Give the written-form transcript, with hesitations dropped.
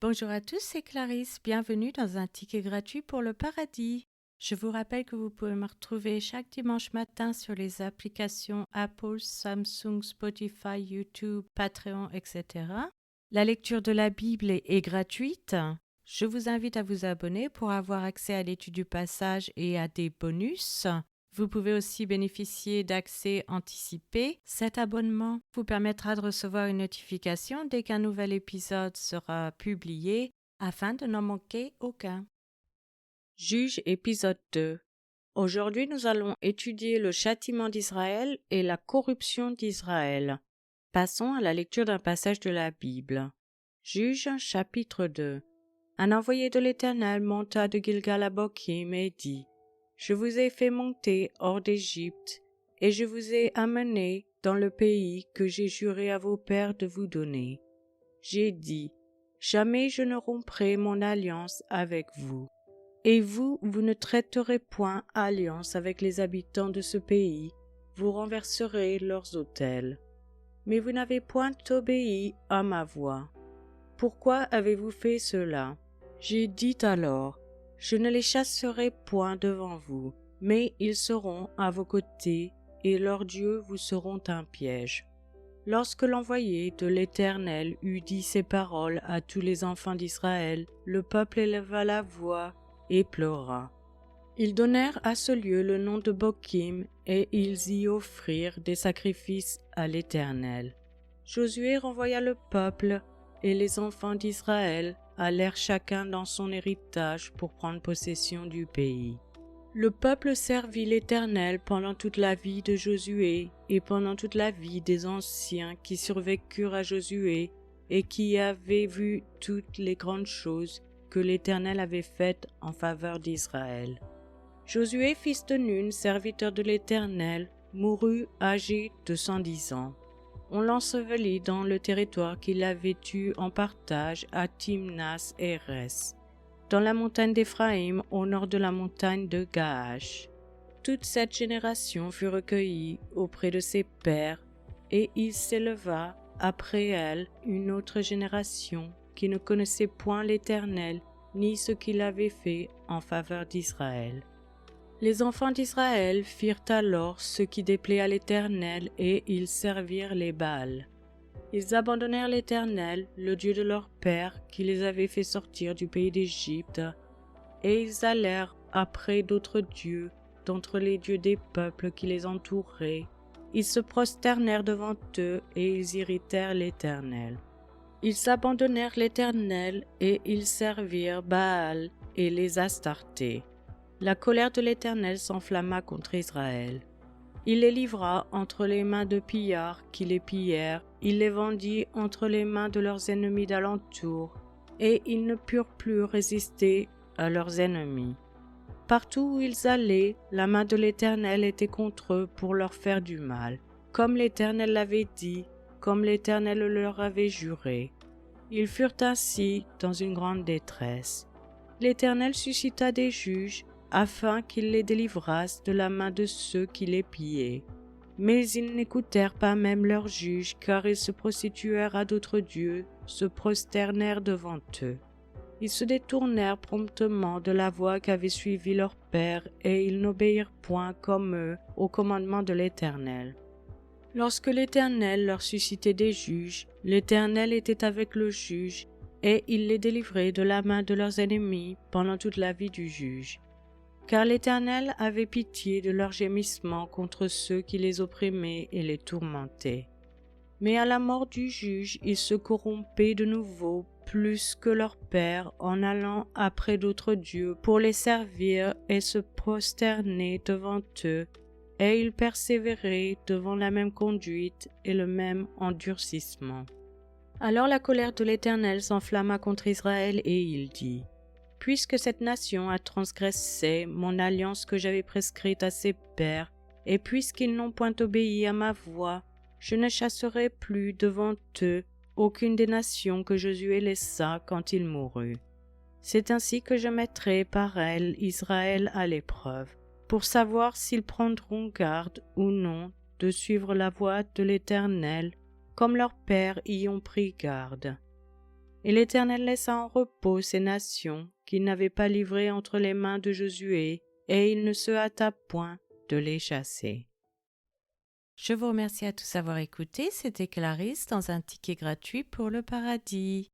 Bonjour à tous, c'est Clarisse. Bienvenue dans un ticket gratuit pour le paradis. Je vous rappelle que vous pouvez me retrouver chaque dimanche matin sur les applications Apple, Samsung, Spotify, YouTube, Patreon, etc. La lecture de la Bible est gratuite. Je vous invite à vous abonner pour avoir accès à l'étude du passage et à des bonus. Vous pouvez aussi bénéficier d'accès anticipé. Cet abonnement vous permettra de recevoir une notification dès qu'un nouvel épisode sera publié afin de n'en manquer aucun. Juge épisode 2. Aujourd'hui, nous allons étudier le châtiment d'Israël et la corruption d'Israël. Passons à la lecture d'un passage de la Bible. Juge chapitre 2. Un envoyé de l'Éternel monta de Gilgal à Bokim et dit: Je vous ai fait monter hors d'Égypte, et je vous ai amené dans le pays que j'ai juré à vos pères de vous donner. J'ai dit: Jamais je ne romprai mon alliance avec vous. Et vous ne traiterez point alliance avec les habitants de ce pays, vous renverserez leurs autels. Mais vous n'avez point obéi à ma voix. Pourquoi avez-vous fait cela? J'ai dit alors: Je ne les chasserai point devant vous, mais ils seront à vos côtés, et leurs dieux vous seront un piège. Lorsque l'envoyé de l'Éternel eut dit ces paroles à tous les enfants d'Israël, le peuple éleva la voix et pleura. Ils donnèrent à ce lieu le nom de Bokim, et ils y offrirent des sacrifices à l'Éternel. Josué renvoya le peuple, et les enfants d'Israël allèrent chacun dans son héritage pour prendre possession du pays. Le peuple servit l'Éternel pendant toute la vie de Josué et pendant toute la vie des anciens qui survécurent à Josué et qui avaient vu toutes les grandes choses que l'Éternel avait faites en faveur d'Israël. Josué, fils de Nun, serviteur de l'Éternel, mourut âgé de 110 ans. On l'ensevelit dans le territoire qu'il avait eu en partage à Timnas-Hérès, dans la montagne d'Éphraïm, au nord de la montagne de Gaash. Toute cette génération fut recueillie auprès de ses pères, et il s'éleva après elle une autre génération qui ne connaissait point l'Éternel, ni ce qu'il avait fait en faveur d'Israël. Les enfants d'Israël firent alors ce qui déplaît à l'Éternel, et ils servirent les Baals. Ils abandonnèrent l'Éternel, le Dieu de leur père, qui les avait fait sortir du pays d'Égypte, et ils allèrent après d'autres dieux, d'entre les dieux des peuples qui les entouraient. Ils se prosternèrent devant eux, et ils irritèrent l'Éternel. Ils abandonnèrent l'Éternel, et ils servirent Baal et les Astartés. La colère de l'Éternel s'enflamma contre Israël. Il les livra entre les mains de pillards qui les pillèrent, il les vendit entre les mains de leurs ennemis d'alentour, et ils ne purent plus résister à leurs ennemis. Partout où ils allaient, la main de l'Éternel était contre eux pour leur faire du mal, comme l'Éternel l'avait dit, comme l'Éternel leur avait juré. Ils furent ainsi dans une grande détresse. L'Éternel suscita des juges, afin qu'ils les délivrassent de la main de ceux qui les pillaient. Mais ils n'écoutèrent pas même leurs juges, car ils se prostituèrent à d'autres dieux, se prosternèrent devant eux. Ils se détournèrent promptement de la voie qu'avaient suivie leurs pères, et ils n'obéirent point comme eux au commandement de l'Éternel. Lorsque l'Éternel leur suscitait des juges, l'Éternel était avec le juge, et il les délivrait de la main de leurs ennemis pendant toute la vie du juge. Car l'Éternel avait pitié de leurs gémissements contre ceux qui les opprimaient et les tourmentaient. Mais à la mort du juge, ils se corrompaient de nouveau plus que leurs pères en allant après d'autres dieux pour les servir et se prosterner devant eux, et ils persévéraient devant la même conduite et le même endurcissement. Alors la colère de l'Éternel s'enflamma contre Israël, et il dit: Puisque cette nation a transgressé mon alliance que j'avais prescrite à ses pères, et puisqu'ils n'ont point obéi à ma voix, je ne chasserai plus devant eux aucune des nations que Josué laissa quand il mourut. C'est ainsi que je mettrai par elles Israël à l'épreuve, pour savoir s'ils prendront garde ou non de suivre la voie de l'Éternel, comme leurs pères y ont pris garde. Et l'Éternel laissa en repos ces nations qu'il n'avait pas livrées entre les mains de Josué, et il ne se hâta point de les chasser. Je vous remercie à tous d'avoir écouté. C'était Clarisse dans un ticket gratuit pour le paradis.